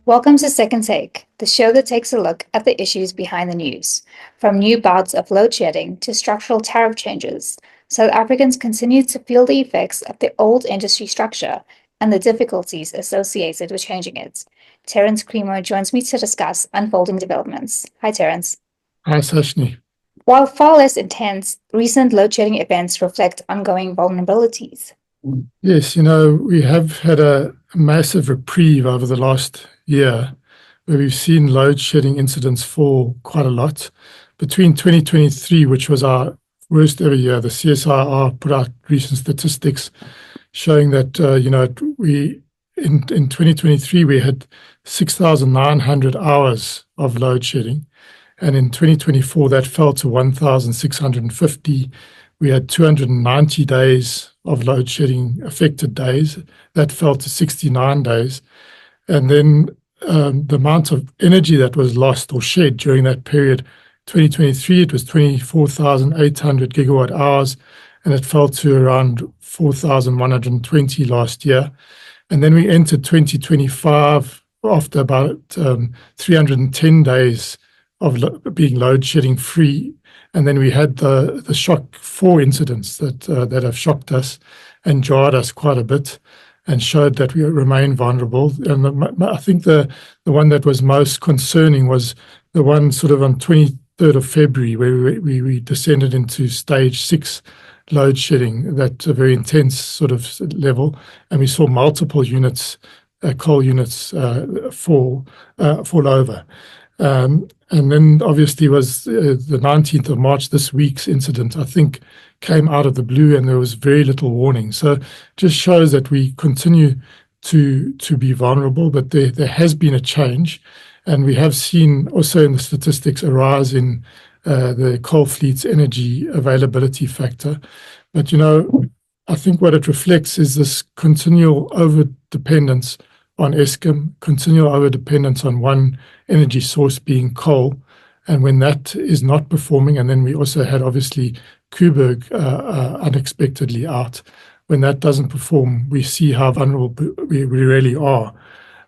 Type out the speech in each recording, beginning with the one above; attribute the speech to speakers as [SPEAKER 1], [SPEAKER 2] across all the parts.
[SPEAKER 1] Welcome to Second Take, the show that takes a look at the issues behind the news. From new bouts of load shedding to structural tariff changes, South Africans continue to feel the effects of the old industry structure and the difficulties associated with changing it. Terence Creamer joins me to discuss unfolding developments. Hi, Terence.
[SPEAKER 2] Hi, Sashni.
[SPEAKER 1] While far less intense, recent load shedding events reflect ongoing vulnerabilities.
[SPEAKER 2] Yes, we have had a massive reprieve over the last year where we've seen load shedding incidents fall quite a lot. Between 2023, which was our worst ever year, the CSIR put out recent statistics showing that, in 2023, we had 6,900 hours of load shedding. And in 2024, that fell to 1,650. We had 290 days of load shedding affected days. That fell to 69 days. And then the amount of energy that was lost or shed during that period, 2023, it was 24,800 gigawatt hours, and it fell to around 4,120 last year. And then we entered 2025 after about 310 days of being load shedding free. And then we had the shock 4 incidents that have shocked us and jarred us quite a bit and showed that we remain vulnerable. And I think the one that was most concerning was the one sort of on 23rd of February where we descended into stage 6 load shedding, that very intense sort of level. And we saw multiple units, coal units fall over. And then obviously was the 19th of March, this week's incident, I think, came out of the blue and there was very little warning. So just shows that we continue to be vulnerable, but there has been a change. And we have seen also in the statistics a rise in the coal fleet's energy availability factor. But, I think what it reflects is this continual over-dependence on Eskom, continual over-dependence on one energy source being coal. And when that is not performing, and then we also had obviously Kuiberg unexpectedly out, when that doesn't perform, we see how vulnerable we really are.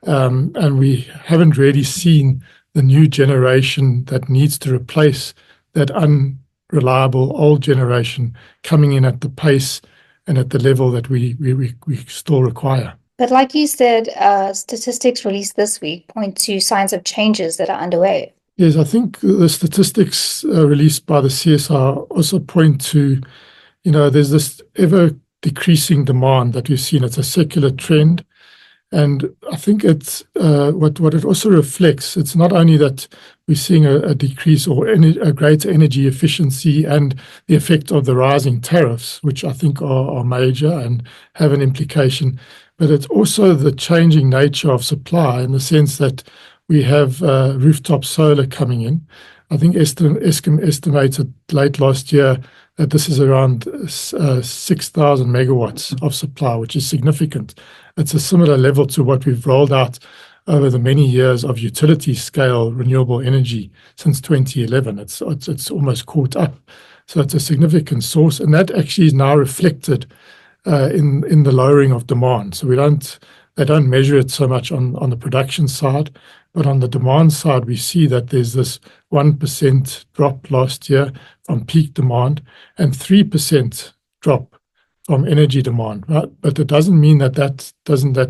[SPEAKER 2] And we haven't really seen the new generation that needs to replace that unreliable old generation coming in at the pace and at the level that we still require.
[SPEAKER 1] But like you said, statistics released this week point to signs of changes that are underway.
[SPEAKER 2] Yes, I think the statistics released by the CSR also point to, there's this ever decreasing demand that we've seen. It's a secular trend. And I think it's what it also reflects. It's not only that we're seeing a decrease or a greater energy efficiency and the effect of the rising tariffs, which I think are major and have an implication, but it's also the changing nature of supply in the sense that we have rooftop solar coming in. I think Eskom estimated late last year that this is around 6,000 megawatts of supply, which is significant. It's a similar level to what we've rolled out over the many years of utility scale renewable energy since 2011. It's almost caught up. So it's a significant source, and that actually is now reflected in the lowering of demand. So they don't measure it so much on the production side, but on the demand side, we see that there's this 1% drop last year from peak demand and 3% drop from energy demand. Right? But it doesn't mean that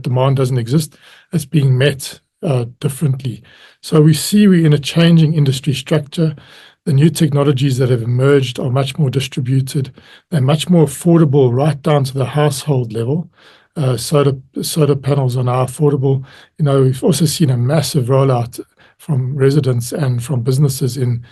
[SPEAKER 2] demand doesn't exist. It's being met differently. So we see we're in a changing industry structure. The new technologies that have emerged are much more distributed. They're much more affordable right down to the household level. Solar panels are now affordable. We've also seen a massive rollout from residents and from businesses in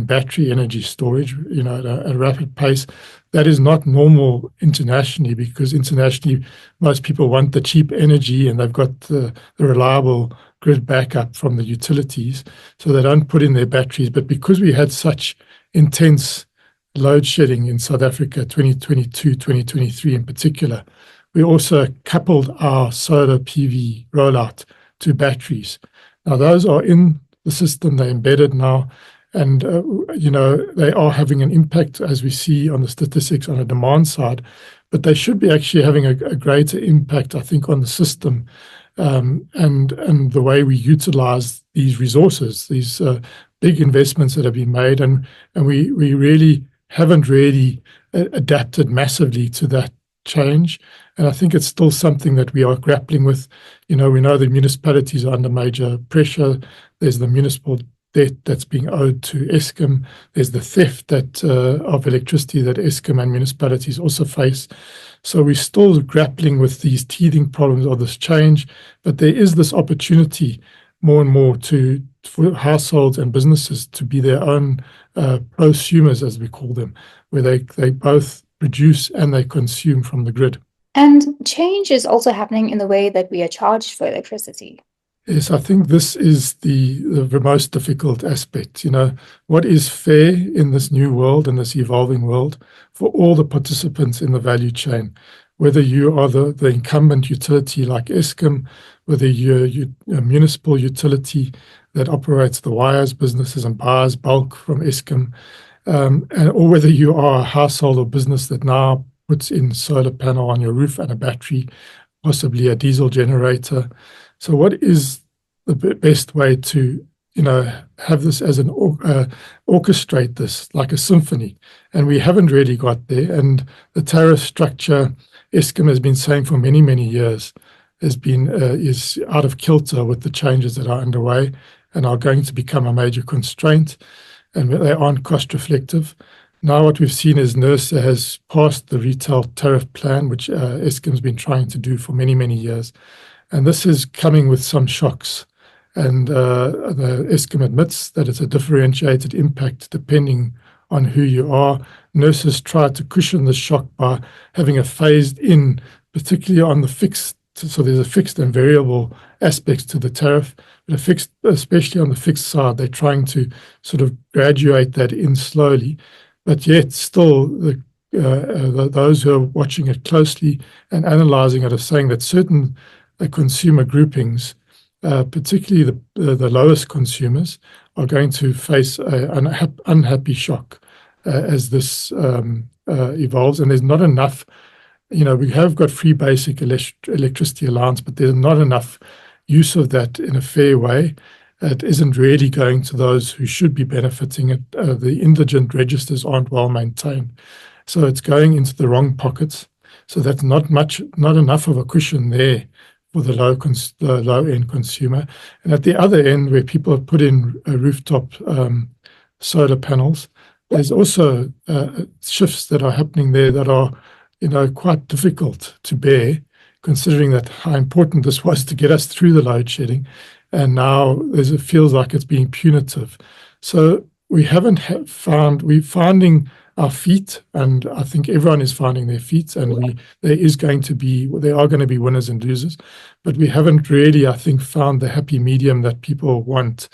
[SPEAKER 2] battery energy storage, at a rapid pace. That is not normal internationally, because internationally most people want the cheap energy and they've got the reliable grid backup from the utilities, so they don't put in their batteries. But because we had such intense load shedding in South Africa, 2022, 2023 in particular, we also coupled our solar PV rollout to batteries. Now, those are in the system, they're embedded now, and they are having an impact, as we see on the statistics on the demand side, but they should be actually having a greater impact, I think, on the system and the way we utilize these resources, these big investments that have been made, and we really haven't really adapted massively to that change. And I think it's still something that we are grappling with. We know the municipalities are under major pressure. There's the municipal debt that's being owed to Eskom. There's the theft of electricity that Eskom and municipalities also face. So we're still grappling with these teething problems of this change, but there is this opportunity more and more for households and businesses to be their own prosumers, as we call them, where they both produce and they consume from the grid.
[SPEAKER 1] And change is also happening in the way that we are charged for electricity.
[SPEAKER 2] Yes, I think this is the most difficult aspect. What is fair in this new world, in this evolving world, for all the participants in the value chain, whether you are the incumbent utility like Eskom, whether you're a municipal utility that operates the wires businesses and buys bulk from Eskom, or whether you are a household or business that now puts in solar panel on your roof and a battery, possibly a diesel generator. So what is the best way to, have this as an orchestrate this like a symphony? And we haven't really got there. And the tariff structure, Eskom has been saying for many, many years, is out of kilter with the changes that are underway and are going to become a major constraint, and they aren't cost reflective. Now what we've seen is NERSA has passed the retail tariff plan, which Eskom's been trying to do for many, many years. And this is coming with some shocks. And the Eskom admits that it's a differentiated impact depending on who you are. NERSA's tried to cushion the shock by having a phased in, particularly on the fixed. So there's a fixed and variable aspects to the tariff, but especially on the fixed side, they're trying to sort of graduate that in slowly. But yet still, those who are watching it closely and analysing it are saying that certain consumer groupings, particularly the lowest consumers, are going to face an unhappy shock as this evolves. And there's not enough, we have got free basic electricity allowance, but there's not enough use of that in a fair way. It isn't really going to those who should be benefiting it. The indigent registers aren't well maintained. So it's going into the wrong pockets. So that's not enough of a cushion there for the low-end consumer. And at the other end, where people have put in rooftop solar panels, there's also shifts that are happening there that are, quite difficult to bear, considering that how important this was to get us through the load shedding. And now it feels like it's being punitive. So we haven't we're finding our feet, and I think everyone is finding their feet, and there are going to be winners and losers, but we haven't really, I think, found the happy medium that people want.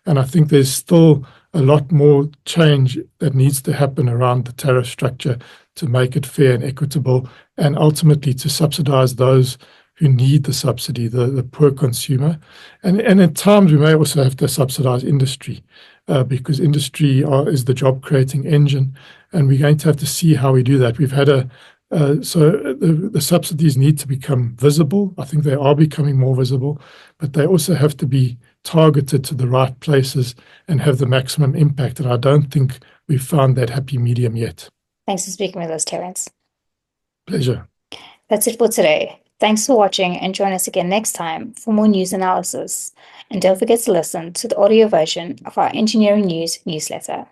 [SPEAKER 2] And I think there's still a lot more change that needs to happen around the tariff structure to make it fair and equitable, and ultimately to subsidize those who need the subsidy, the poor consumer. And at times we may also have to subsidize industry, because industry is the job-creating engine, and we're going to have to see how we do that. We've had the subsidies need to become visible. I think they are becoming more visible, but they also have to be targeted to the right places and have the maximum impact. And I don't think we've found that happy medium yet.
[SPEAKER 1] Thanks for speaking with us, Terence.
[SPEAKER 2] Pleasure.
[SPEAKER 1] That's it for today. Thanks for watching, and join us again next time for more news analysis. And don't forget to listen to the audio version of our engineering news newsletter.